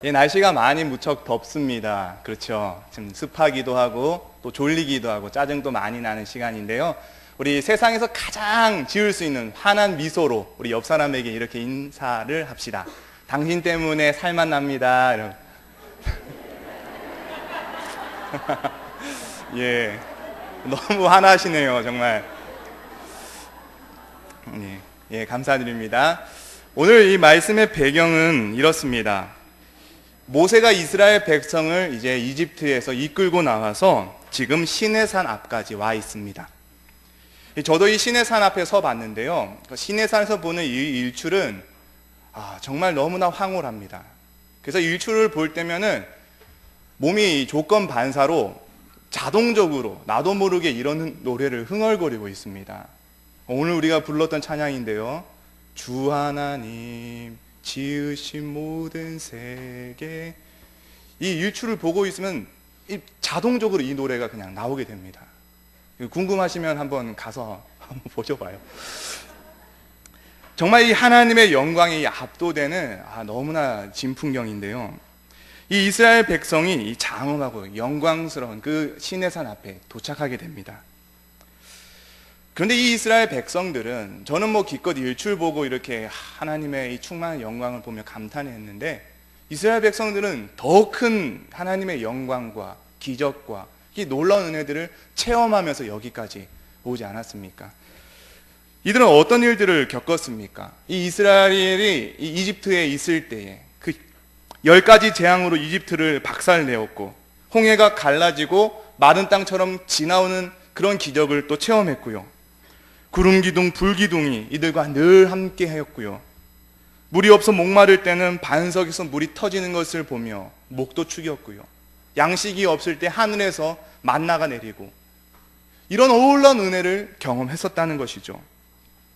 날씨가 많이 무척 덥습니다. 그렇죠. 지금 습하기도 하고 또 졸리기도 하고 짜증도 많이 나는 시간인데요. 우리 세상에서 가장 지을 수 있는 환한 미소로 우리 옆 사람에게 이렇게 인사를 합시다. 당신 때문에 살맛 납니다. 이런. 예, 너무 환하시네요, 정말. 예, 감사드립니다. 오늘 이 말씀의 배경은 이렇습니다. 모세가 이스라엘 백성을 이제 이집트에서 이끌고 나와서 지금 시내산 앞까지 와 있습니다. 저도 이 시내산 앞에 서 봤는데요. 시내산에서 보는 이 일출은 정말 너무나 황홀합니다. 그래서 일출을 볼 때면은 몸이 조건 반사로 자동적으로 나도 모르게 이런 노래를 흥얼거리고 있습니다. 오늘 우리가 불렀던 찬양인데요. 주 하나님 지으신 모든 세계. 이 일출을 보고 있으면 자동적으로 이 노래가 그냥 나오게 됩니다. 궁금하시면 한번 가서 한번 보셔봐요. 정말 이 하나님의 영광이 압도되는 너무나 진풍경인데요. 이 이스라엘 백성이 이 장엄하고 영광스러운 그 시내산 앞에 도착하게 됩니다. 그런데 이 이스라엘 백성들은 저는 기껏 일출 보고 이렇게 하나님의 이 충만한 영광을 보며 감탄했는데 이스라엘 백성들은 더 큰 하나님의 영광과 기적과 이 놀라운 은혜들을 체험하면서 여기까지 오지 않았습니까? 이들은 어떤 일들을 겪었습니까? 이 이스라엘이 이 이집트에 있을 때에 그 10가지 재앙으로 이집트를 박살내었고 홍해가 갈라지고 마른 땅처럼 지나오는 그런 기적을 또 체험했고요. 구름기둥, 불기둥이 이들과 늘 함께 하였고요. 물이 없어 목마를 때는 반석에서 물이 터지는 것을 보며 목도 축였고요. 양식이 없을 때 하늘에서 만나가 내리고 이런 놀라운 은혜를 경험했었다는 것이죠.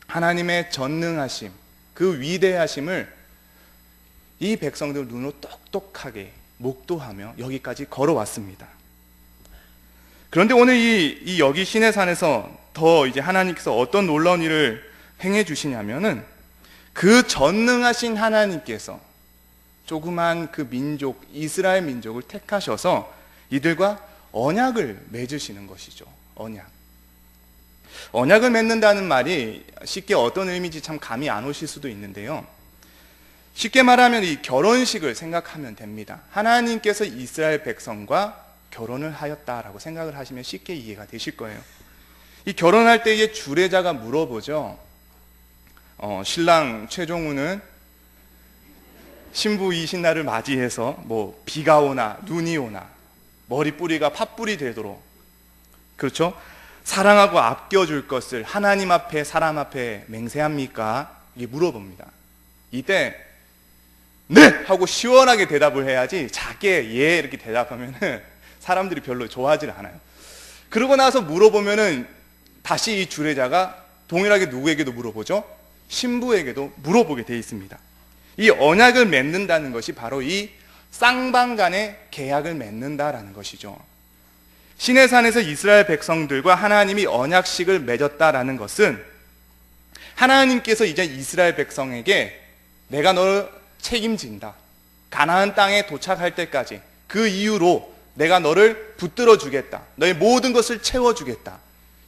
하나님의 전능하심, 그 위대하심을 이 백성들 눈으로 똑똑하게 목도하며 여기까지 걸어왔습니다. 그런데 오늘 이 여기 시내산에서 더 이제 하나님께서 어떤 놀라운 일을 행해 주시냐면은 그 전능하신 하나님께서 조그만 그 민족, 이스라엘 민족을 택하셔서 이들과 언약을 맺으시는 것이죠. 언약을 맺는다는 말이 쉽게 어떤 의미인지 참 감이 안 오실 수도 있는데요. 쉽게 말하면 이 결혼식을 생각하면 됩니다. 하나님께서 이스라엘 백성과 결혼을 하였다라고 생각을 하시면 쉽게 이해가 되실 거예요. 이 결혼할 때에 주례자가 물어보죠. 신랑 최종우는 신부 이신날을 맞이해서 비가 오나 눈이 오나 머리뿌리가 팥뿌리 되도록, 그렇죠? 사랑하고 아껴줄 것을 하나님 앞에 사람 앞에 맹세합니까? 이게 물어봅니다. 이때 네! 하고 시원하게 대답을 해야지 작게 예 이렇게 대답하면은 사람들이 별로 좋아하지 않아요. 그러고 나서 물어보면은 다시 이 주례자가 동일하게 누구에게도 물어보죠? 신부에게도 물어보게 되어 있습니다. 이 언약을 맺는다는 것이 바로 이 쌍방 간의 계약을 맺는다라는 것이죠. 시내산에서 이스라엘 백성들과 하나님이 언약식을 맺었다라는 것은 하나님께서 이제 이스라엘 백성에게 내가 너를 책임진다. 가나안 땅에 도착할 때까지 그 이후로 내가 너를 붙들어 주겠다. 너의 모든 것을 채워주겠다.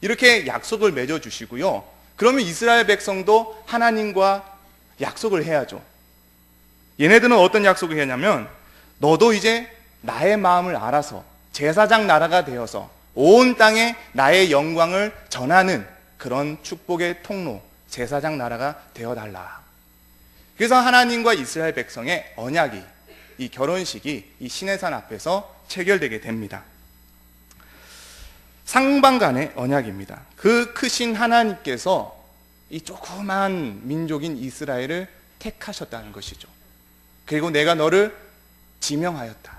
이렇게 약속을 맺어주시고요. 그러면 이스라엘 백성도 하나님과 약속을 해야죠. 얘네들은 어떤 약속을 했냐면 너도 이제 나의 마음을 알아서 제사장 나라가 되어서 온 땅에 나의 영광을 전하는 그런 축복의 통로, 제사장 나라가 되어달라. 그래서 하나님과 이스라엘 백성의 언약이, 이 결혼식이 이 시내산 앞에서 체결되게 됩니다. 상방 간의 언약입니다. 그 크신 하나님께서 이 조그만 민족인 이스라엘을 택하셨다는 것이죠. 그리고 내가 너를 지명하였다.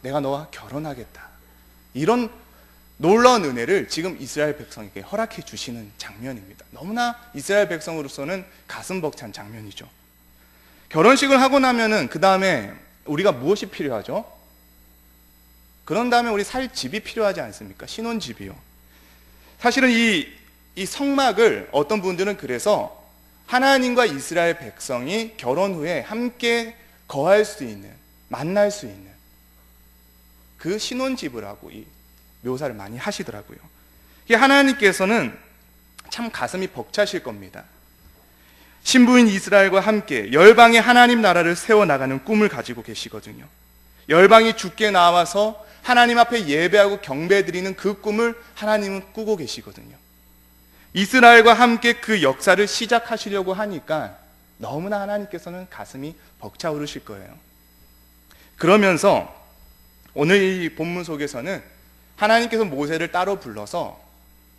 내가 너와 결혼하겠다. 이런 놀라운 은혜를 지금 이스라엘 백성에게 허락해 주시는 장면입니다. 너무나 이스라엘 백성으로서는 가슴 벅찬 장면이죠. 결혼식을 하고 나면은 그 다음에 우리가 무엇이 필요하죠? 그런 다음에 우리 살 집이 필요하지 않습니까? 신혼집이요. 사실은 이 성막을 어떤 분들은 그래서 하나님과 이스라엘 백성이 결혼 후에 함께 거할 수 있는 만날 수 있는 그 신혼집이라고 이 묘사를 많이 하시더라고요. 하나님께서는 참 가슴이 벅차실 겁니다. 신부인 이스라엘과 함께 열방의 하나님 나라를 세워나가는 꿈을 가지고 계시거든요. 열방이 주께 나와서 하나님 앞에 예배하고 경배드리는 그 꿈을 하나님은 꾸고 계시거든요. 이스라엘과 함께 그 역사를 시작하시려고 하니까 너무나 하나님께서는 가슴이 벅차오르실 거예요. 그러면서 오늘 이 본문 속에서는 하나님께서 모세를 따로 불러서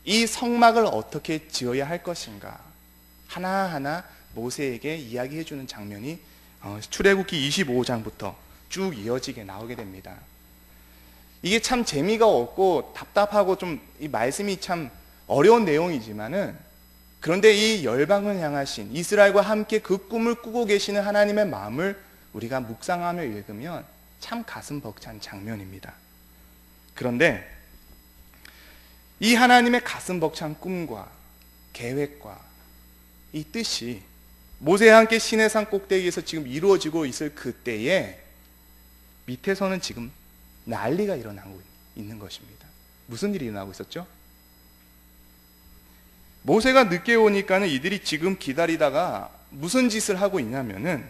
이 성막을 어떻게 지어야 할 것인가 하나하나 모세에게 이야기해 주는 장면이 출애굽기 25장부터 쭉 이어지게 나오게 됩니다. 이게 참 재미가 없고 답답하고 좀 이 말씀이 참 어려운 내용이지만은, 그런데 이 열방을 향하신 이스라엘과 함께 그 꿈을 꾸고 계시는 하나님의 마음을 우리가 묵상하며 읽으면 참 가슴 벅찬 장면입니다. 그런데 이 하나님의 가슴 벅찬 꿈과 계획과 이 뜻이 모세와 함께 시내산 꼭대기에서 지금 이루어지고 있을 그때에 밑에서는 지금 난리가 일어나고 있는 것입니다. 무슨 일이 일어나고 있었죠? 모세가 늦게 오니까는 이들이 지금 기다리다가 무슨 짓을 하고 있냐면은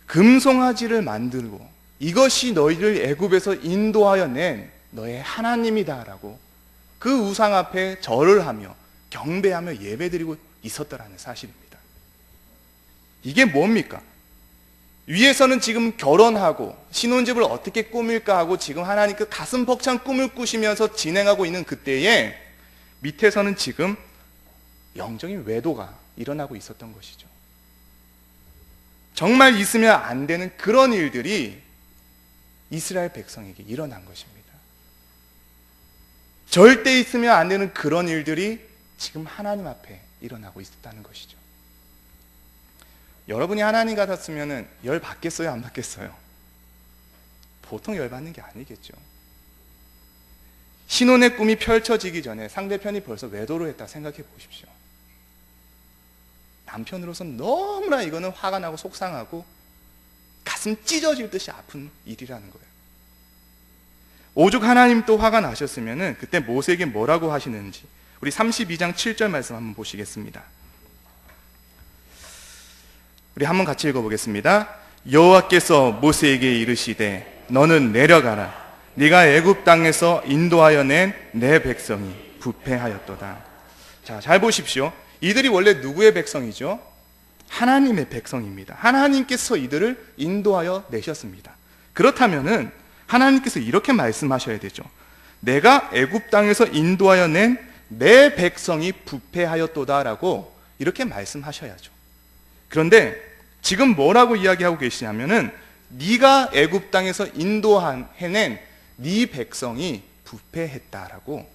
금송아지를 만들고 이것이 너희를 애굽에서 인도하여 낸 너의 하나님이다라고 그 우상 앞에 절을 하며 경배하며 예배드리고 있었더라는 사실입니다. 이게 뭡니까? 위에서는 지금 결혼하고 신혼집을 어떻게 꾸밀까 하고 지금 하나님 그 가슴 벅찬 꿈을 꾸시면서 진행하고 있는 그때에 밑에서는 지금 영적인 외도가 일어나고 있었던 것이죠. 정말 있으면 안 되는 그런 일들이 이스라엘 백성에게 일어난 것입니다. 절대 있으면 안 되는 그런 일들이 지금 하나님 앞에 일어나고 있었다는 것이죠. 여러분이 하나님 같았으면 열 받겠어요? 안 받겠어요? 보통 열 받는 게 아니겠죠. 신혼의 꿈이 펼쳐지기 전에 상대편이 벌써 외도를 했다 생각해 보십시오. 남편으로서는 너무나 이거는 화가 나고 속상하고 가슴 찢어질 듯이 아픈 일이라는 거예요. 오죽 하나님 또 화가 나셨으면 그때 모세에게 뭐라고 하시는지 우리 32장 7절 말씀 한번 보시겠습니다. 우리 한번 같이 읽어보겠습니다. 여호와께서 모세에게 이르시되 너는 내려가라. 네가 애굽 땅에서 인도하여 낸 내 백성이 부패하였도다. 자, 잘 보십시오. 이들이 원래 누구의 백성이죠? 하나님의 백성입니다. 하나님께서 이들을 인도하여 내셨습니다. 그렇다면은 하나님께서 이렇게 말씀하셔야 되죠. 내가 애굽 땅에서 인도하여 낸 내 백성이 부패하였도다라고 이렇게 말씀하셔야죠. 그런데 지금 뭐라고 이야기하고 계시냐면은 네가 애굽 땅에서 인도해낸 네 백성이 부패했다라고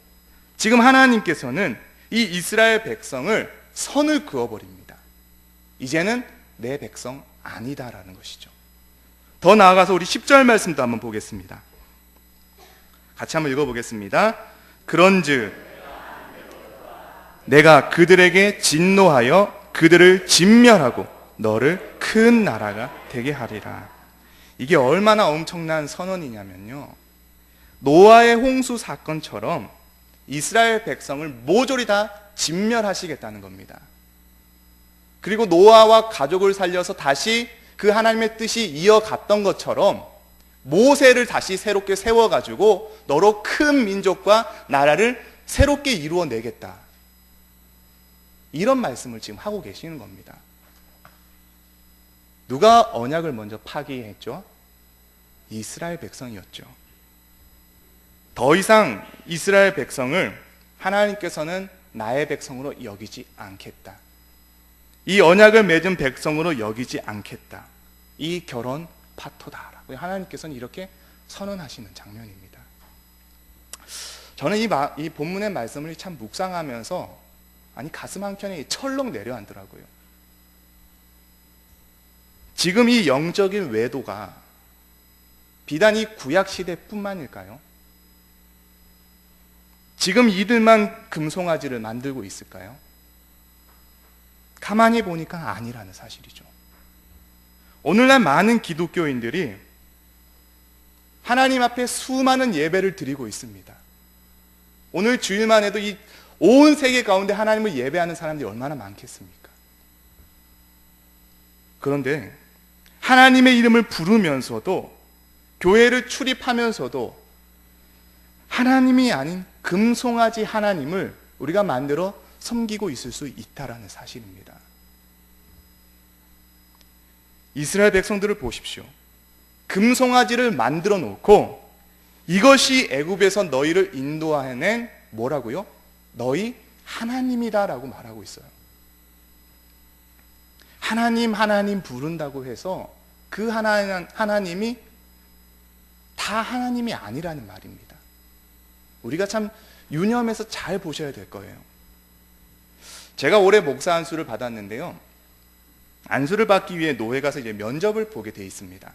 지금 하나님께서는 이 이스라엘 백성을 선을 그어버립니다. 이제는 내 백성 아니다라는 것이죠. 더 나아가서 우리 10절 말씀도 한번 보겠습니다. 같이 한번 읽어보겠습니다. 그런즉 내가 그들에게 진노하여 그들을 진멸하고 너를 큰 나라가 되게 하리라. 이게 얼마나 엄청난 선언이냐면요, 노아의 홍수 사건처럼 이스라엘 백성을 모조리 다 진멸하시겠다는 겁니다. 그리고 노아와 가족을 살려서 다시 그 하나님의 뜻이 이어갔던 것처럼 모세를 다시 새롭게 세워가지고 너로 큰 민족과 나라를 새롭게 이루어내겠다, 이런 말씀을 지금 하고 계시는 겁니다. 누가 언약을 먼저 파기했죠? 이스라엘 백성이었죠. 더 이상 이스라엘 백성을 하나님께서는 나의 백성으로 여기지 않겠다, 이 언약을 맺은 백성으로 여기지 않겠다, 이 결혼 파토다라고 하나님께서는 이렇게 선언하시는 장면입니다. 저는 이 본문의 말씀을 참 묵상하면서 가슴 한켠에 철렁 내려앉더라고요. 지금 이 영적인 외도가 비단 이 구약 시대뿐만일까요? 지금 이들만 금송아지를 만들고 있을까요? 가만히 보니까 아니라는 사실이죠. 오늘날 많은 기독교인들이 하나님 앞에 수많은 예배를 드리고 있습니다. 오늘 주일만 해도 이 온 세계 가운데 하나님을 예배하는 사람들이 얼마나 많겠습니까? 그런데 하나님의 이름을 부르면서도, 교회를 출입하면서도 하나님이 아닌 금송아지 하나님을 우리가 만들어 섬기고 있을 수 있다라는 사실입니다. 이스라엘 백성들을 보십시오. 금송아지를 만들어 놓고 이것이 애굽에서 너희를 인도해낸 뭐라고요? 너희 하나님이다라고 말하고 있어요. 하나님 부른다고 해서 그 하나님이 다 하나님이 아니라는 말입니다. 우리가 참 유념해서 잘 보셔야 될 거예요. 제가 올해 목사 안수를 받았는데요. 안수를 받기 위해 노회 가서 이제 면접을 보게 돼 있습니다.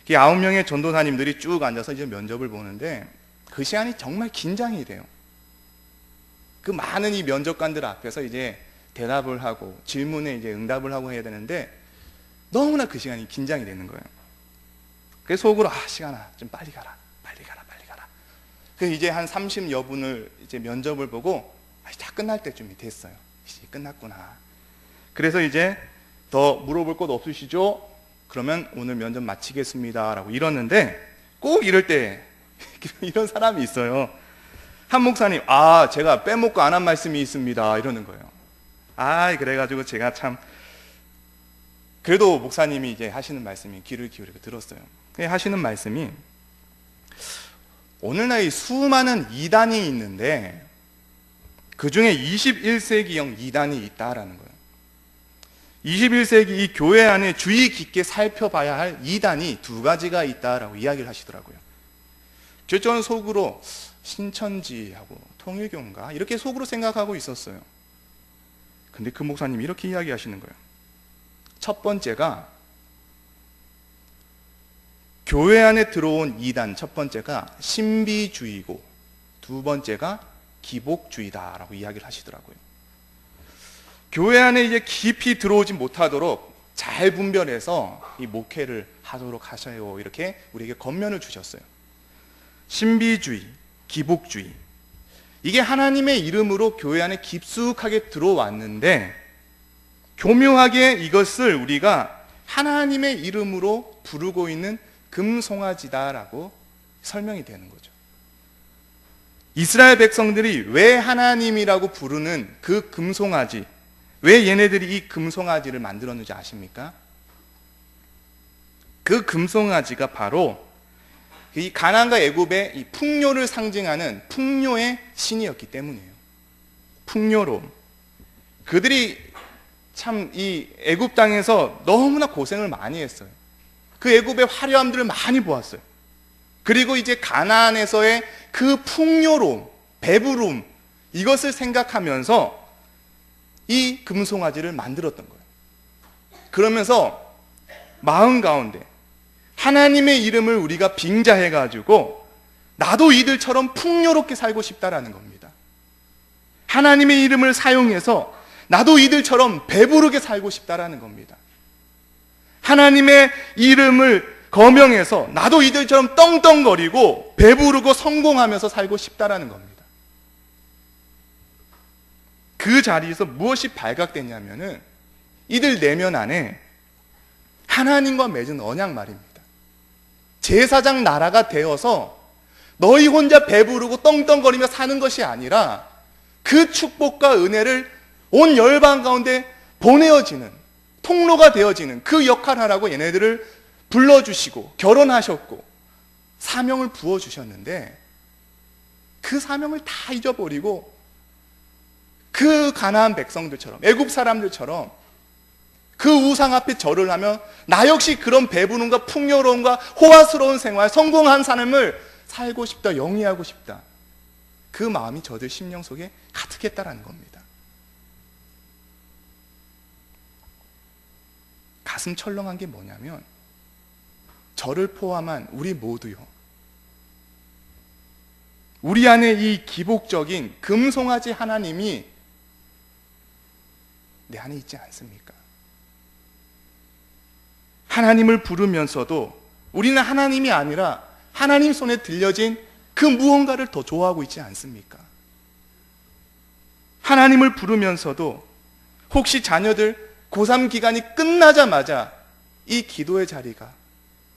9명의 전도사님들이 쭉 앉아서 이제 면접을 보는데 그 시간이 정말 긴장이 돼요. 그 많은 이 면접관들 앞에서 이제 대답을 하고 질문에 이제 응답을 하고 해야 되는데 너무나 그 시간이 긴장이 되는 거예요. 그래서 속으로 시간아 좀 빨리 가라. 그래서 이제 한 30여 분을 이제 면접을 보고 다 끝날 때쯤이 됐어요. 이제 끝났구나. 그래서 이제 더 물어볼 것 없으시죠? 그러면 오늘 면접 마치겠습니다 라고 이러는데 꼭 이럴 때 이런 사람이 있어요. 한 목사님, 제가 빼먹고 안 한 말씀이 있습니다 이러는 거예요. 그래가지고 제가 참 그래도 목사님이 이제 하시는 말씀이 귀를 기울이고 들었어요. 하시는 말씀이 오늘날 이 수많은 이단이 있는데 그 중에 21세기형 이단이 있다라는 거예요. 21세기 이 교회 안에 주의 깊게 살펴봐야 할 이단이 두 가지가 있다라고 이야기를 하시더라고요. 저는 속으로 신천지하고 통일교인가 이렇게 속으로 생각하고 있었어요. 근데 그 목사님이 이렇게 이야기하시는 거예요. 첫 번째가 교회 안에 들어온 이단, 첫 번째가 신비주의고 두 번째가 기복주의다라고 이야기를 하시더라고요. 교회 안에 이제 깊이 들어오지 못하도록 잘 분별해서 이 목회를 하도록 하셔요. 이렇게 우리에게 권면을 주셨어요. 신비주의, 기복주의. 이게 하나님의 이름으로 교회 안에 깊숙하게 들어왔는데 교묘하게 이것을 우리가 하나님의 이름으로 부르고 있는 금송아지다라고 설명이 되는 거죠. 이스라엘 백성들이 왜 하나님이라고 부르는 그 금송아지, 왜 얘네들이 이 금송아지를 만들었는지 아십니까? 그 금송아지가 바로 이 가나안과 애굽의 이 풍요를 상징하는 풍요의 신이었기 때문이에요. 풍요로움. 그들이 참 이 애굽 땅에서 너무나 고생을 많이 했어요. 그 애굽의 화려함들을 많이 보았어요. 그리고 이제 가나안에서의 그 풍요로움, 배부름, 이것을 생각하면서 이 금송아지를 만들었던 거예요. 그러면서 마음 가운데 하나님의 이름을 우리가 빙자해가지고 나도 이들처럼 풍요롭게 살고 싶다라는 겁니다. 하나님의 이름을 사용해서 나도 이들처럼 배부르게 살고 싶다라는 겁니다. 하나님의 이름을 거명해서 나도 이들처럼 떵떵거리고 배부르고 성공하면서 살고 싶다라는 겁니다. 그 자리에서 무엇이 발각됐냐면은 이들 내면 안에 하나님과 맺은 언약 말입니다. 제사장 나라가 되어서 너희 혼자 배부르고 떵떵거리며 사는 것이 아니라 그 축복과 은혜를 온 열방 가운데 보내어지는, 통로가 되어지는 그 역할을 하라고 얘네들을 불러주시고 결혼하셨고 사명을 부어주셨는데 그 사명을 다 잊어버리고 그 가나안 백성들처럼, 애굽 사람들처럼 그 우상 앞에 절을 하며 나 역시 그런 배부름과 풍요로움과 호화스러운 생활, 성공한 삶을 살고 싶다, 영위하고 싶다. 그 마음이 저들 심령 속에 가득했다라는 겁니다. 가슴 철렁한 게 뭐냐면 저를 포함한 우리 모두요, 우리 안에 이 기복적인 금송아지 하나님이 내 안에 있지 않습니까? 하나님을 부르면서도 우리는 하나님이 아니라 하나님 손에 들려진 그 무언가를 더 좋아하고 있지 않습니까? 하나님을 부르면서도 혹시 자녀들 고3 기간이 끝나자마자 이 기도의 자리가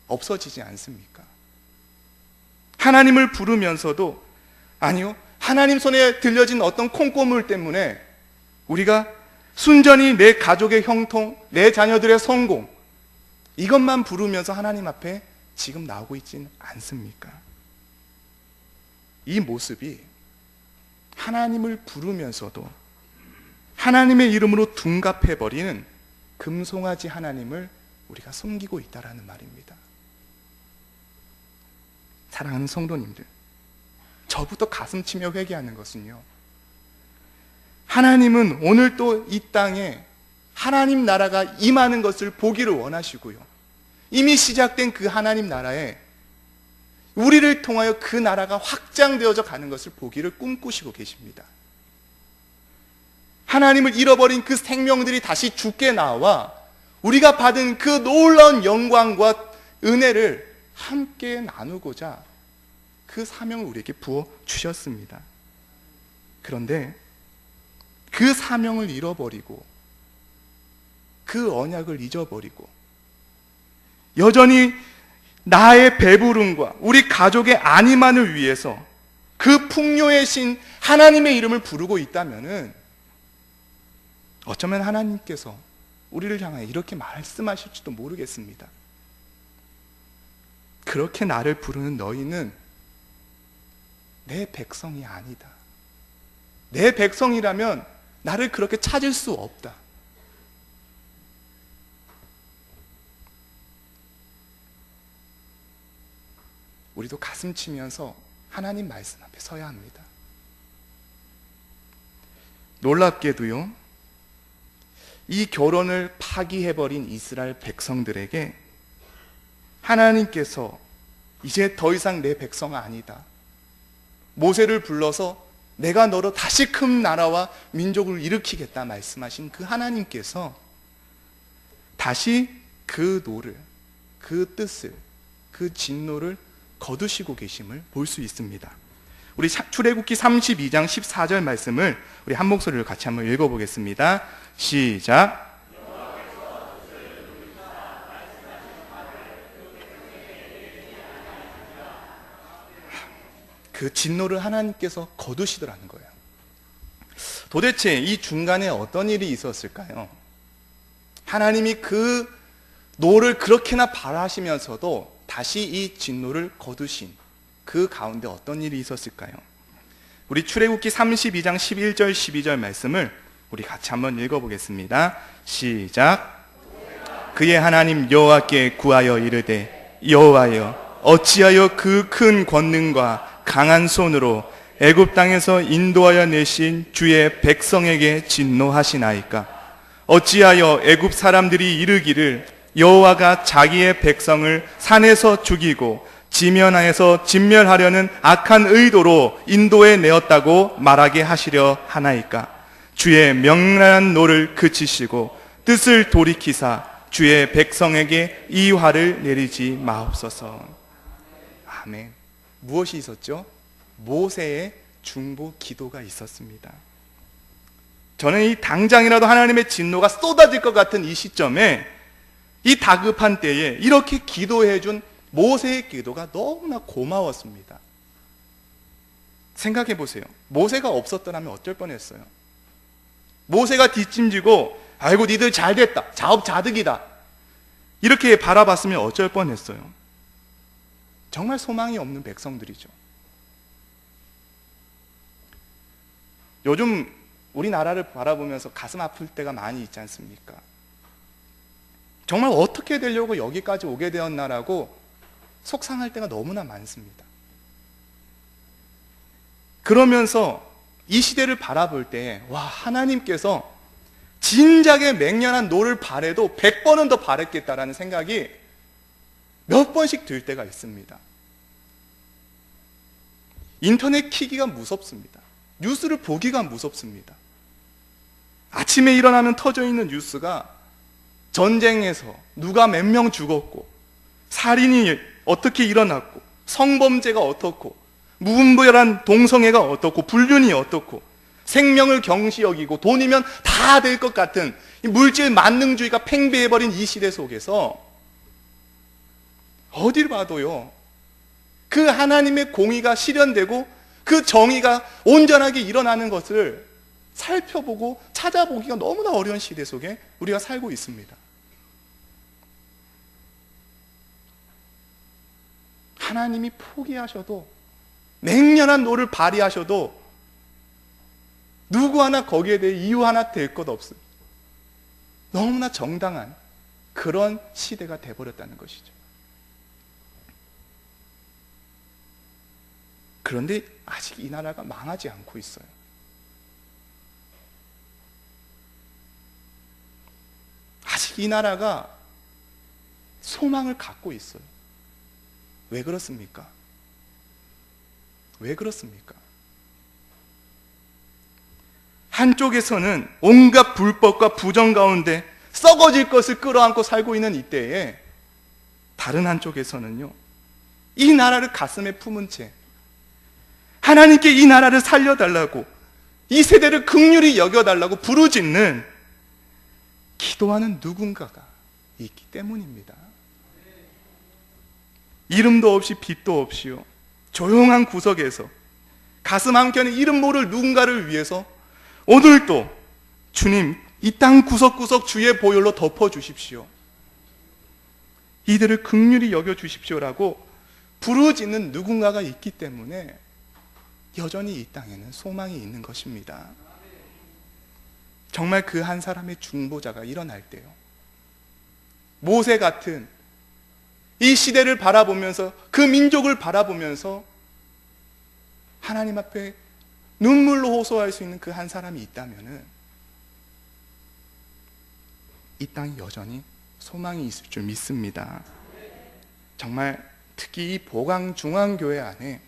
없어지지 않습니까? 하나님을 부르면서도 아니요, 하나님 손에 들려진 어떤 콩고물 때문에 우리가 순전히 내 가족의 형통, 내 자녀들의 성공, 이것만 부르면서 하나님 앞에 지금 나오고 있지는 않습니까? 이 모습이 하나님을 부르면서도 하나님의 이름으로 둔갑해버리는 금송아지 하나님을 우리가 섬기고 있다는 말입니다. 사랑하는 성도님들, 저부터 가슴 치며 회개하는 것은요, 하나님은 오늘 또 이 땅에 하나님 나라가 임하는 것을 보기를 원하시고요, 이미 시작된 그 하나님 나라에 우리를 통하여 그 나라가 확장되어져 가는 것을 보기를 꿈꾸시고 계십니다. 하나님을 잃어버린 그 생명들이 다시 주께 나와 우리가 받은 그 놀라운 영광과 은혜를 함께 나누고자 그 사명을 우리에게 부어 주셨습니다. 그런데 그 사명을 잃어버리고 그 언약을 잊어버리고 여전히 나의 배부름과 우리 가족의 안위만을 위해서 그 풍요의 신 하나님의 이름을 부르고 있다면은 어쩌면 하나님께서 우리를 향하여 이렇게 말씀하실지도 모르겠습니다. 그렇게 나를 부르는 너희는 내 백성이 아니다. 내 백성이라면 나를 그렇게 찾을 수 없다. 우리도 가슴 치면서 하나님 말씀 앞에 서야 합니다. 놀랍게도요, 이 결혼을 파기해버린 이스라엘 백성들에게 하나님께서 이제 더 이상 내 백성 아니다, 모세를 불러서 내가 너로 다시 큰 나라와 민족을 일으키겠다 말씀하신 그 하나님께서 다시 그 노를, 그 뜻을, 그 진노를 거두시고 계심을 볼 수 있습니다. 우리 출애굽기 32장 14절 말씀을 우리 한 목소리로 같이 한번 읽어보겠습니다. 시작. 그 진노를 하나님께서 거두시더라는 거예요. 도대체 이 중간에 어떤 일이 있었을까요? 하나님이 그 노를 그렇게나 바라시면서도 다시 이 진노를 거두신 그 가운데 어떤 일이 있었을까요? 우리 출애굽기 32장 11절 12절 말씀을 우리 같이 한번 읽어보겠습니다. 시작. 그의 하나님 여호와께 구하여 이르되 여호와여 어찌하여 그 큰 권능과 강한 손으로 애굽 땅에서 인도하여 내신 주의 백성에게 진노하시나이까? 어찌하여 애굽 사람들이 이르기를 여호와가 자기의 백성을 산에서 죽이고 지면하에서 진멸하려는 악한 의도로 인도해 내었다고 말하게 하시려 하나이까? 주의 명랑한 노를 그치시고 뜻을 돌이키사 주의 백성에게 이 화를 내리지 마옵소서. 아멘. 무엇이 있었죠? 모세의 중보 기도가 있었습니다. 저는 이 당장이라도 하나님의 진노가 쏟아질 것 같은 이 시점에, 이 다급한 때에 이렇게 기도해 준 모세의 기도가 너무나 고마웠습니다. 생각해 보세요. 모세가 없었더라면 어쩔 뻔했어요? 모세가 뒷짐지고 아이고 니들 잘됐다, 자업자득이다, 이렇게 바라봤으면 어쩔 뻔했어요? 정말 소망이 없는 백성들이죠. 요즘 우리나라를 바라보면서 가슴 아플 때가 많이 있지 않습니까? 정말 어떻게 되려고 여기까지 오게 되었나라고 속상할 때가 너무나 많습니다. 그러면서 이 시대를 바라볼 때, 와, 하나님께서 진작에 맹렬한 노를 바래도 100번은 더 바랬겠다라는 생각이 몇 번씩 들 때가 있습니다. 인터넷 키기가 무섭습니다. 뉴스를 보기가 무섭습니다. 아침에 일어나면 터져 있는 뉴스가 전쟁에서 누가 몇 명 죽었고, 살인이 어떻게 일어났고, 성범죄가 어떻고, 무분별한 동성애가 어떻고, 불륜이 어떻고, 생명을 경시 여기고 돈이면 다 될 것 같은 이 물질 만능주의가 팽배해버린 이 시대 속에서 어딜 봐도요, 그 하나님의 공의가 실현되고 그 정의가 온전하게 일어나는 것을 살펴보고 찾아보기가 너무나 어려운 시대 속에 우리가 살고 있습니다. 하나님이 포기하셔도, 맹렬한 노를 발휘하셔도 누구 하나 거기에 대해 이유 하나 될 것 없습니다. 너무나 정당한 그런 시대가 돼버렸다는 것이죠. 그런데 아직 이 나라가 망하지 않고 있어요. 아직 이 나라가 소망을 갖고 있어요. 왜 그렇습니까? 왜 그렇습니까? 한쪽에서는 온갖 불법과 부정 가운데 썩어질 것을 끌어안고 살고 있는 이때에, 다른 한쪽에서는요, 이 나라를 가슴에 품은 채 하나님께 이 나라를 살려달라고, 이 세대를 긍휼히 여겨달라고 부르짖는, 기도하는 누군가가 있기 때문입니다. 이름도 없이 빛도 없이요, 조용한 구석에서 가슴 한켠에 이름 모를 누군가를 위해서 오늘도 주님, 이 땅 구석구석 주의 보혈로 덮어주십시오, 이들을 긍휼히 여겨주십시오라고 부르짖는 누군가가 있기 때문에 여전히 이 땅에는 소망이 있는 것입니다. 정말 그 한 사람의 중보자가 일어날 때요, 모세 같은 이 시대를 바라보면서, 그 민족을 바라보면서 하나님 앞에 눈물로 호소할 수 있는 그 한 사람이 있다면은 이 땅이 여전히 소망이 있을 줄 믿습니다. 정말 특히 이 보강중앙교회 안에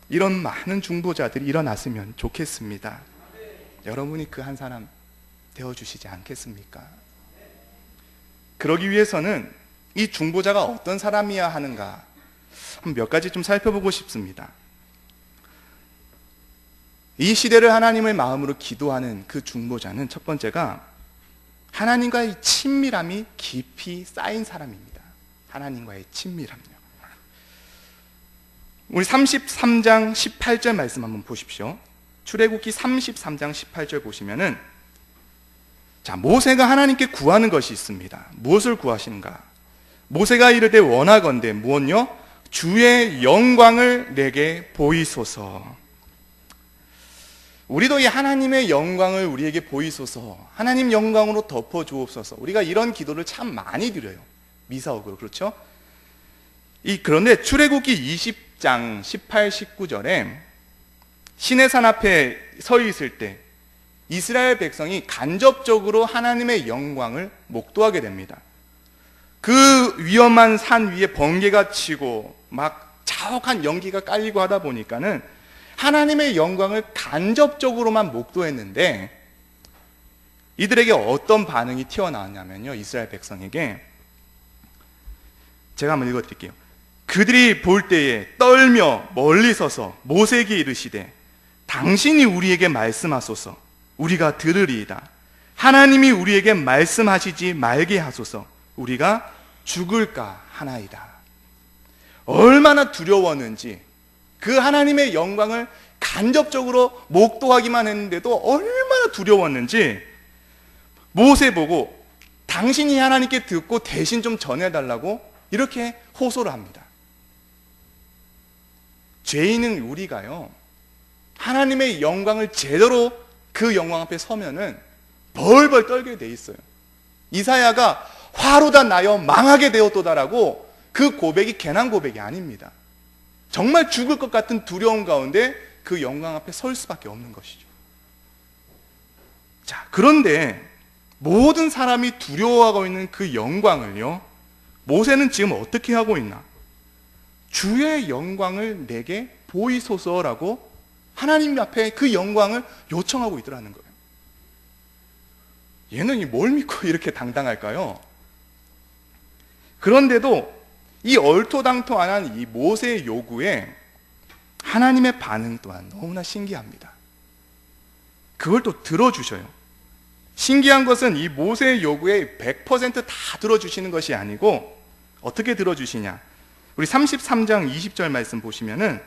이런 많은 중보자들이 일어났으면 좋겠습니다. 여러분이 그 한 사람 되어주시지 않겠습니까? 그러기 위해서는 이 중보자가 어떤 사람이어야 하는가, 몇 가지 좀 살펴보고 싶습니다. 이 시대를 하나님의 마음으로 기도하는 그 중보자는, 첫 번째가 하나님과의 친밀함이 깊이 쌓인 사람입니다. 하나님과의 친밀함요. 우리 33장 18절 말씀 한번 보십시오. 출애굽기 33장 18절 보시면은, 자, 모세가 하나님께 구하는 것이 있습니다. 무엇을 구하시는가? 모세가 이르되 원하건대 무엇요? 주의 영광을 내게 보이소서. 우리도 이 하나님의 영광을 우리에게 보이소서, 하나님 영광으로 덮어 주옵소서, 우리가 이런 기도를 참 많이 드려요, 미사옥으로. 그렇죠? 그런데 출애굽기 20장 18, 19절에 시내산 앞에 서 있을 때 이스라엘 백성이 간접적으로 하나님의 영광을 목도하게 됩니다. 그 위험한 산 위에 번개가 치고 막 자욱한 연기가 깔리고 하다 보니까는 하나님의 영광을 간접적으로만 목도했는데, 이들에게 어떤 반응이 튀어나왔냐면요, 이스라엘 백성에게 제가 한번 읽어드릴게요. 그들이 볼 때에 떨며 멀리 서서 모세에게 이르시되 당신이 우리에게 말씀하소서, 우리가 들으리이다. 하나님이 우리에게 말씀하시지 말게 하소서, 우리가 죽을까 하나이다. 얼마나 두려웠는지, 그 하나님의 영광을 간접적으로 목도하기만 했는데도 얼마나 두려웠는지 모세 보고 당신이 하나님께 듣고 대신 좀 전해달라고 이렇게 호소를 합니다. 죄인은 우리가요, 하나님의 영광을 제대로 그 영광 앞에 서면은 벌벌 떨게 돼 있어요. 이사야가 화로다 나여 망하게 되었도다라고, 그 고백이 괜한 고백이 아닙니다. 정말 죽을 것 같은 두려움 가운데 그 영광 앞에 설 수밖에 없는 것이죠. 자, 그런데 모든 사람이 두려워하고 있는 그 영광을요, 모세는 지금 어떻게 하고 있나? 주의 영광을 내게 보이소서라고 하나님 앞에 그 영광을 요청하고 있더라는 거예요. 얘는 뭘 믿고 이렇게 당당할까요? 그런데도 이 얼토당토안한 이 모세의 요구에 하나님의 반응 또한 너무나 신기합니다. 그걸 또 들어주셔요. 신기한 것은 이 모세의 요구에 100%다 들어주시는 것이 아니고 어떻게 들어주시냐? 우리 33장 20절 말씀 보시면은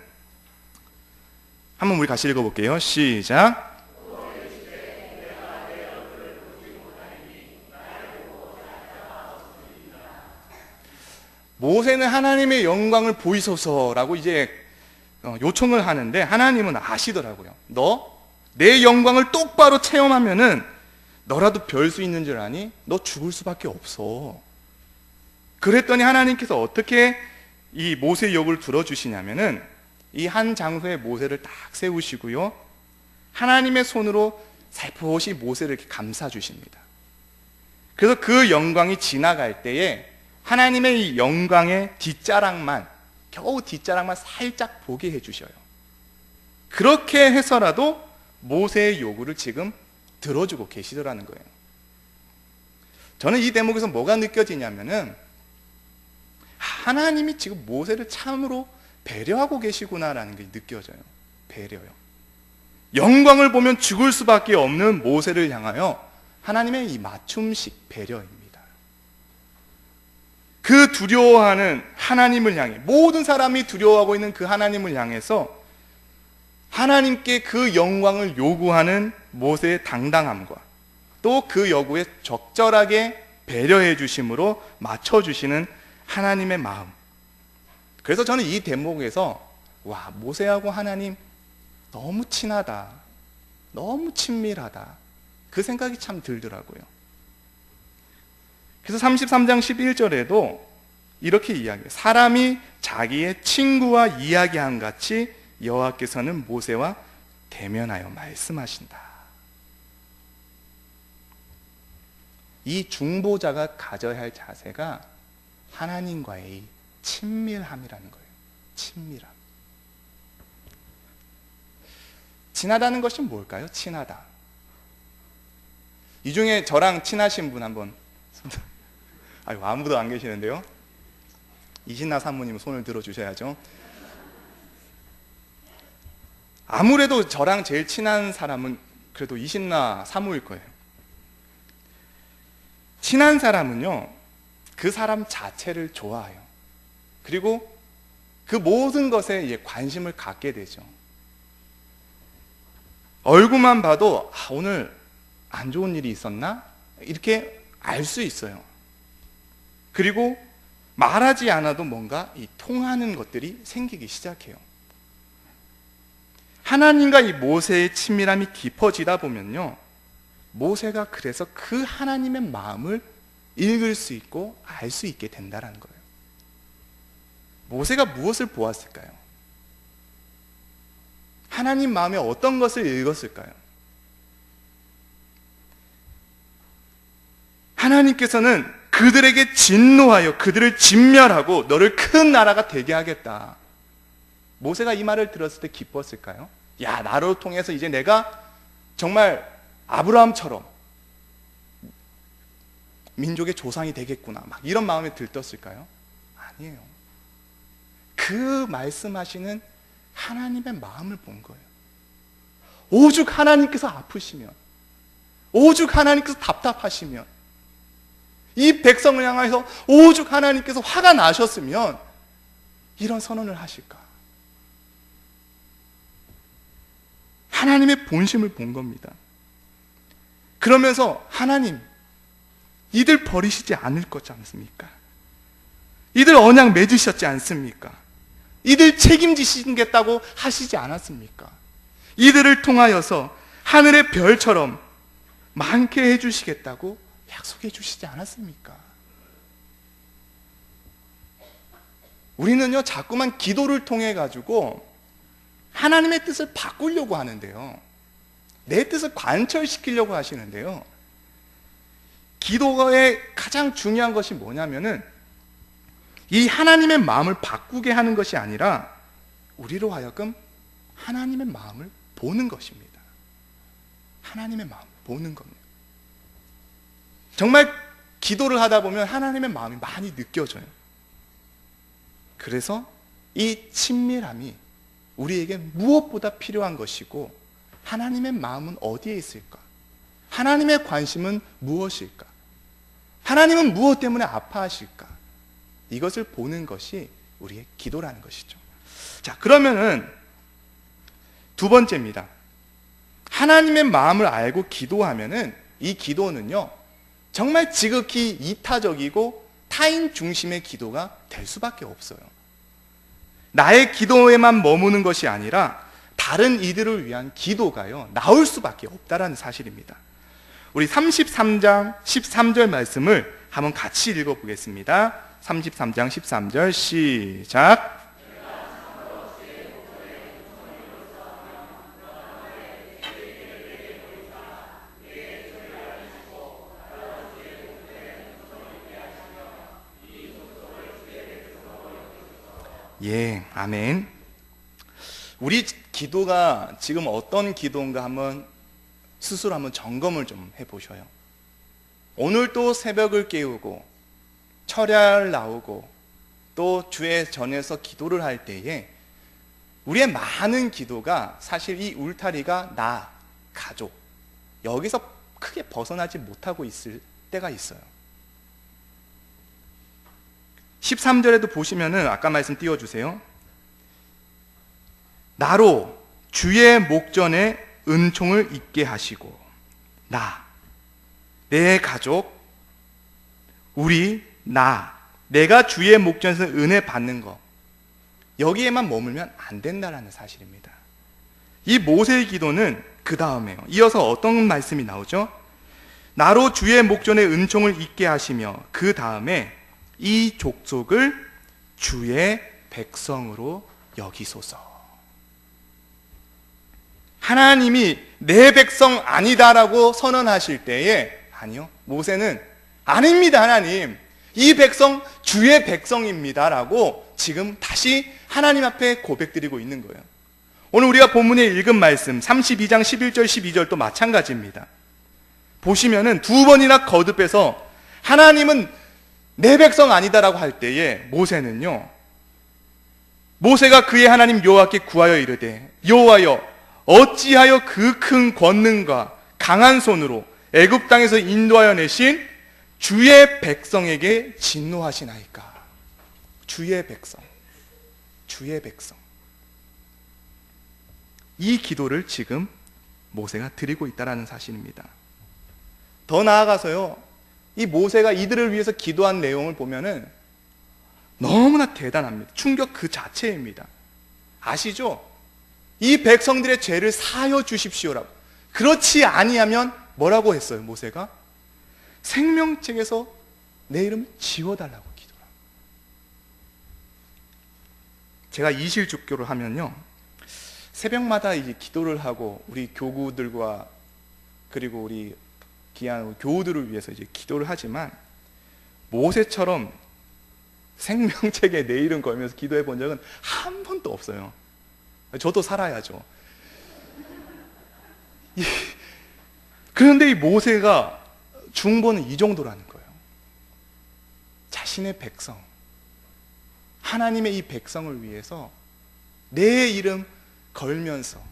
한번 우리 같이 읽어볼게요. 시작. 모세는 하나님의 영광을 보이소서라고 이제 요청을 하는데 하나님은 아시더라고요. 너 내 영광을 똑바로 체험하면은 너라도 별 수 있는 줄 아니? 너 죽을 수밖에 없어. 그랬더니 하나님께서 어떻게 이 모세의 요구를 들어주시냐면은 이 한 장소에 모세를 딱 세우시고요, 하나님의 손으로 살포시 모세를 이렇게 감싸 주십니다. 그래서 그 영광이 지나갈 때에 하나님의 이 영광의 뒷자락만, 겨우 뒷자락만 살짝 보게 해주셔요. 그렇게 해서라도 모세의 요구를 지금 들어주고 계시더라는 거예요. 저는 이 대목에서 뭐가 느껴지냐면은 하나님이 지금 모세를 참으로 배려하고 계시구나라는 게 느껴져요. 배려요. 영광을 보면 죽을 수밖에 없는 모세를 향하여 하나님의 이 맞춤식 배려입니다. 그 두려워하는 하나님을 향해, 모든 사람이 두려워하고 있는 그 하나님을 향해서 하나님께 그 영광을 요구하는 모세의 당당함과 또 그 요구에 적절하게 배려해 주심으로 맞춰주시는 하나님의 마음. 그래서 저는 이 대목에서 와, 모세하고 하나님 너무 친하다, 너무 친밀하다, 그 생각이 참 들더라고요. 그래서 33장 11절에도 이렇게 이야기해요. 사람이 자기의 친구와 이야기한 같이 여호와께서는 모세와 대면하여 말씀하신다. 이 중보자가 가져야 할 자세가 하나님과의 친밀함이라는 거예요. 친밀함. 친하다는 것이 뭘까요? 친하다. 이 중에 저랑 친하신 분 한번, 아유, 아무도 안 계시는데요. 이신나 사모님 손을 들어주셔야죠. 아무래도 저랑 제일 친한 사람은 그래도 이신나 사모일 거예요. 친한 사람은요, 그 사람 자체를 좋아해요. 그리고 그 모든 것에 관심을 갖게 되죠. 얼굴만 봐도 오늘 안 좋은 일이 있었나? 이렇게 알 수 있어요. 그리고 말하지 않아도 뭔가 통하는 것들이 생기기 시작해요. 하나님과 이 모세의 친밀함이 깊어지다 보면요, 모세가 그래서 그 하나님의 마음을 읽을 수 있고 알 수 있게 된다는 거예요. 모세가 무엇을 보았을까요? 하나님 마음에 어떤 것을 읽었을까요? 하나님께서는 그들에게 진노하여 그들을 진멸하고 너를 큰 나라가 되게 하겠다. 모세가 이 말을 들었을 때 기뻤을까요? 야, 나를 통해서 이제 내가 정말 아브라함처럼 민족의 조상이 되겠구나, 막 이런 마음에 들떴을까요? 아니에요. 그 말씀하시는 하나님의 마음을 본 거예요. 오죽 하나님께서 아프시면, 오죽 하나님께서 답답하시면, 이 백성을 향해서 오죽 하나님께서 화가 나셨으면 이런 선언을 하실까? 하나님의 본심을 본 겁니다. 그러면서 하나님, 이들 버리시지 않을 거지 않습니까? 이들 언약 맺으셨지 않습니까? 이들 책임지시겠다고 하시지 않았습니까? 이들을 통하여서 하늘의 별처럼 많게 해주시겠다고 약속해 주시지 않았습니까? 우리는요, 자꾸만 기도를 통해 가지고 하나님의 뜻을 바꾸려고 하는데요, 내 뜻을 관철시키려고 하시는데요, 기도의 가장 중요한 것이 뭐냐면은 이 하나님의 마음을 바꾸게 하는 것이 아니라 우리로 하여금 하나님의 마음을 보는 것입니다. 하나님의 마음을 보는 겁니다. 정말 기도를 하다 보면 하나님의 마음이 많이 느껴져요. 그래서 이 친밀함이 우리에게 무엇보다 필요한 것이고, 하나님의 마음은 어디에 있을까? 하나님의 관심은 무엇일까? 하나님은 무엇 때문에 아파하실까? 이것을 보는 것이 우리의 기도라는 것이죠. 자, 그러면은 두 번째입니다. 하나님의 마음을 알고 기도하면은 이 기도는요, 정말 지극히 이타적이고 타인 중심의 기도가 될 수밖에 없어요. 나의 기도에만 머무는 것이 아니라 다른 이들을 위한 기도가요, 나올 수밖에 없다라는 사실입니다. 우리 33장 13절 말씀을 한번 같이 읽어보겠습니다. 33장 13절 시작. 예, 아멘. 우리 기도가 지금 어떤 기도인가 한번 스스로 한번 점검을 좀 해보셔요. 오늘 또 새벽을 깨우고 철야를 나오고 또 주의 전에서 기도를 할 때에 우리의 많은 기도가 사실 이 울타리가 나, 가족, 여기서 크게 벗어나지 못하고 있을 때가 있어요. 13절에도 보시면은 아까 말씀 띄워주세요. 나로 주의 목전에 은총을 잊게 하시고, 나, 내 가족, 내가 주의 목전에서 은혜 받는 것, 여기에만 머물면 안 된다라는 사실입니다. 이 모세의 기도는 그 다음에요, 이어서 어떤 말씀이 나오죠? 나로 주의 목전에 은총을 잊게 하시며, 그 다음에 이 족속을 주의 백성으로 여기소서. 하나님이 내 백성 아니다라고 선언하실 때에, 아니요, 모세는 아닙니다, 하나님, 이 백성 주의 백성입니다라고 지금 다시 하나님 앞에 고백드리고 있는 거예요. 오늘 우리가 본문에 읽은 말씀 32장 11절 12절도 마찬가지입니다. 보시면은 두 번이나 거듭해서 하나님은 내 백성 아니다라고 할 때에 모세는요, 모세가 그의 하나님 여호와께 구하여 이르되, 여호와여, 어찌하여 그 큰 권능과 강한 손으로 애굽 땅에서 인도하여 내신 주의 백성에게 진노하시나이까. 주의 백성, 주의 백성. 이 기도를 지금 모세가 드리고 있다는 사실입니다. 더 나아가서요, 이 모세가 이들을 위해서 기도한 내용을 보면은 너무나 대단합니다. 충격 그 자체입니다. 아시죠? 이 백성들의 죄를 사하여 주십시오라고. 그렇지 아니하면 뭐라고 했어요, 모세가? 생명책에서 내 이름을 지워달라고 기도를 합니다. 제가 이실주교를 하면요, 새벽마다 이제 기도를 하고 우리 교구들과 그리고 우리 귀한 교우들을 위해서 이제 기도를 하지만, 모세처럼 생명책에 내 이름 걸면서 기도해 본 적은 한 번도 없어요. 저도 살아야죠. 그런데 이 모세가 중보는 이 정도라는 거예요. 자신의 백성, 하나님의 이 백성을 위해서 내 이름 걸면서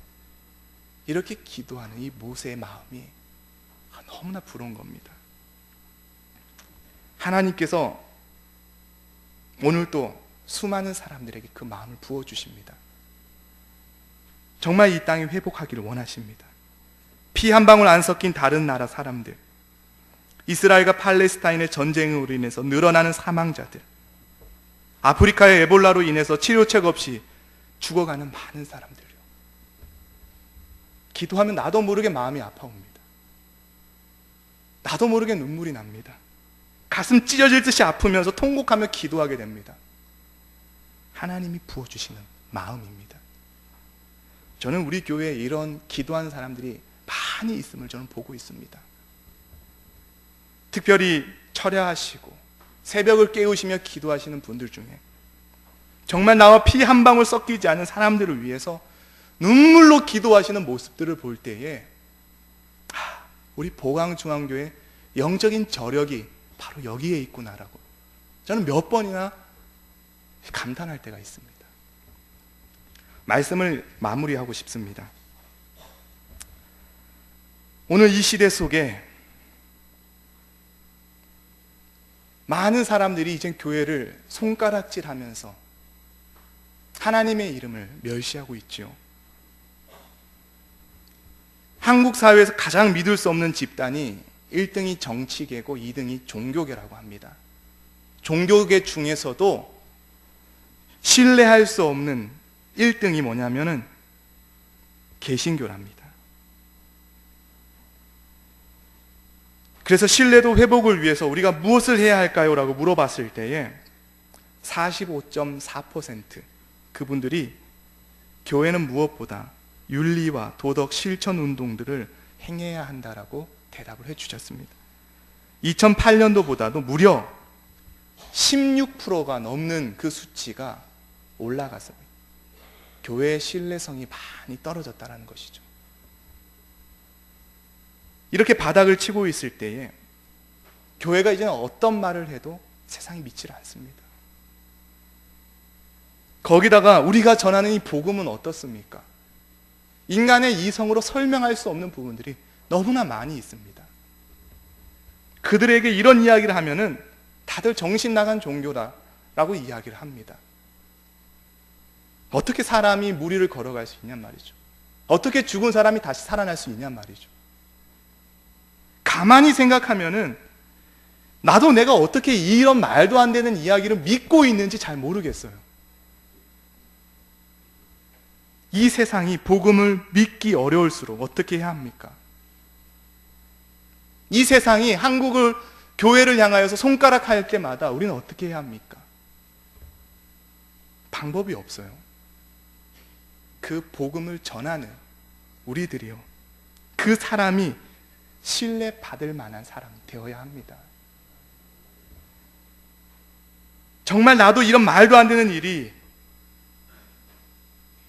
이렇게 기도하는 이 모세의 마음이 너무나 부러운 겁니다. 하나님께서 오늘 또 수많은 사람들에게 그 마음을 부어주십니다. 정말 이 땅이 회복하기를 원하십니다. 피 한 방울 안 섞인 다른 나라 사람들, 이스라엘과 팔레스타인의 전쟁으로 인해서 늘어나는 사망자들, 아프리카의 에볼라로 인해서 치료책 없이 죽어가는 많은 사람들요. 기도하면 나도 모르게 마음이 아파옵니다. 나도 모르게 눈물이 납니다. 가슴 찢어질 듯이 아프면서 통곡하며 기도하게 됩니다. 하나님이 부어주시는 마음입니다. 저는 우리 교회에 이런 기도하는 사람들이 많이 있음을 저는 보고 있습니다. 특별히 철야하시고 새벽을 깨우시며 기도하시는 분들 중에 정말 나와 피 한 방울 섞이지 않은 사람들을 위해서 눈물로 기도하시는 모습들을 볼 때에 우리 보강중앙교회 영적인 저력이 바로 여기에 있구나라고 저는 몇 번이나 감탄할 때가 있습니다. 말씀을 마무리하고 싶습니다. 오늘 이 시대 속에 많은 사람들이 이제 교회를 손가락질하면서 하나님의 이름을 멸시하고 있죠. 한국 사회에서 가장 믿을 수 없는 집단이 1등이 정치계고 2등이 종교계라고 합니다. 종교계 중에서도 신뢰할 수 없는 1등이 뭐냐면은 개신교랍니다. 그래서 신뢰도 회복을 위해서 우리가 무엇을 해야 할까요? 라고 물어봤을 때에 45.4% 그분들이 교회는 무엇보다 윤리와 도덕 실천 운동들을 행해야 한다라고 대답을 해주셨습니다. 2008년도보다도 무려 16%가 넘는 그 수치가 올라갔습니다. 교회의 신뢰성이 많이 떨어졌다는 것이죠. 이렇게 바닥을 치고 있을 때에 교회가 이제는 어떤 말을 해도 세상이 믿지 않습니다. 거기다가 우리가 전하는 이 복음은 어떻습니까? 인간의 이성으로 설명할 수 없는 부분들이 너무나 많이 있습니다. 그들에게 이런 이야기를 하면은 다들 정신 나간 종교다라고 이야기를 합니다. 어떻게 사람이 무리를 걸어갈 수 있냔 말이죠. 어떻게 죽은 사람이 다시 살아날 수 있냔 말이죠. 가만히 생각하면은 나도 내가 어떻게 이런 말도 안 되는 이야기를 믿고 있는지 잘 모르겠어요. 이 세상이 복음을 믿기 어려울수록 어떻게 해야 합니까? 이 세상이 한국을 교회를 향하여서 손가락할 때마다 우리는 어떻게 해야 합니까? 방법이 없어요. 그 복음을 전하는 우리들이요, 그 사람이 신뢰받을 만한 사람이 되어야 합니다. 정말 나도 이런 말도 안 되는 일이,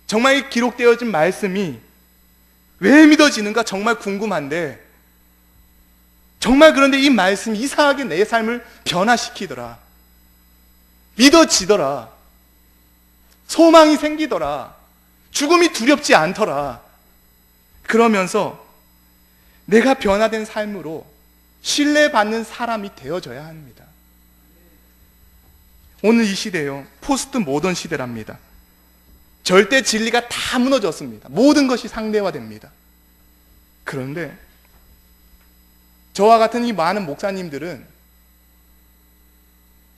정말 이 기록되어진 말씀이 왜 믿어지는가 정말 궁금한데, 정말 그런데 이 말씀이 이상하게 내 삶을 변화시키더라, 믿어지더라, 소망이 생기더라, 죽음이 두렵지 않더라. 그러면서 내가 변화된 삶으로 신뢰받는 사람이 되어져야 합니다. 오늘 이 시대요, 포스트 모던 시대랍니다. 절대 진리가 다 무너졌습니다. 모든 것이 상대화됩니다. 그런데 저와 같은 이 많은 목사님들은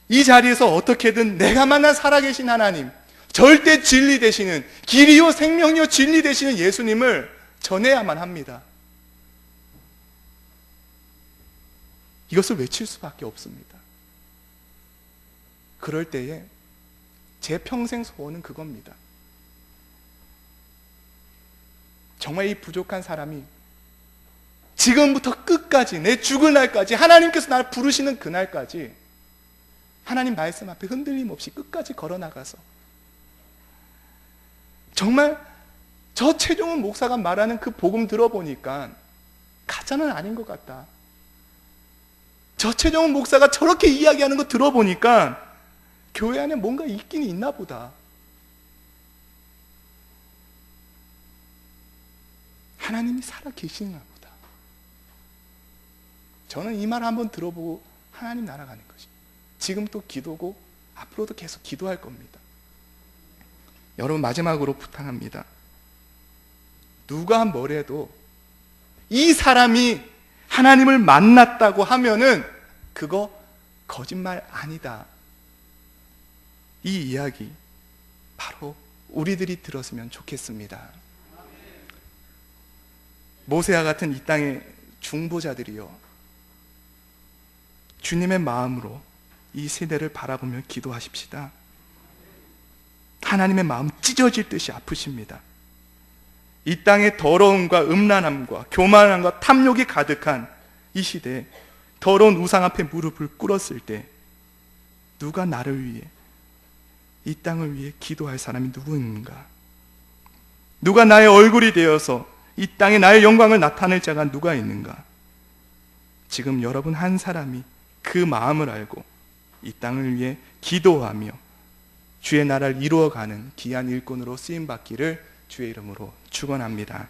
이 자리에서 어떻게든 내가 만난 살아계신 하나님, 절대 진리 되시는, 길이요 생명이요 진리 되시는 예수님을 전해야만 합니다. 이것을 외칠 수밖에 없습니다. 그럴 때에 제 평생 소원은 그겁니다. 정말 이 부족한 사람이 지금부터 끝까지, 내 죽을 날까지, 하나님께서 나를 부르시는 그날까지 하나님 말씀 앞에 흔들림 없이 끝까지 걸어나가서, 정말 저 최종훈 목사가 말하는 그 복음 들어보니까 가짜는 아닌 것 같다, 저 최종훈 목사가 저렇게 이야기하는 거 들어보니까 교회 안에 뭔가 있긴 있나 보다, 하나님이 살아 계시나 보다, 저는 이 말 한번 들어보고 하나님 날아가는 것이 지금 또 기도고 앞으로도 계속 기도할 겁니다. 여러분, 마지막으로 부탁합니다. 누가 뭐래도 이 사람이 하나님을 만났다고 하면은 그거 거짓말 아니다, 이 이야기 바로 우리들이 들었으면 좋겠습니다. 모세와 같은 이 땅의 중보자들이요, 주님의 마음으로 이 세대를 바라보며 기도하십시다. 하나님의 마음 찢어질 듯이 아프십니다. 이 땅의 더러움과 음란함과 교만함과 탐욕이 가득한 이 시대에 더러운 우상 앞에 무릎을 꿇었을 때 누가 나를 위해, 이 땅을 위해 기도할 사람이 누구인가? 누가 나의 얼굴이 되어서 이 땅에 나의 영광을 나타낼 자가 누가 있는가? 지금 여러분 한 사람이 그 마음을 알고 이 땅을 위해 기도하며 주의 나라를 이루어가는 귀한 일꾼으로 쓰임받기를 주의 이름으로 축원합니다.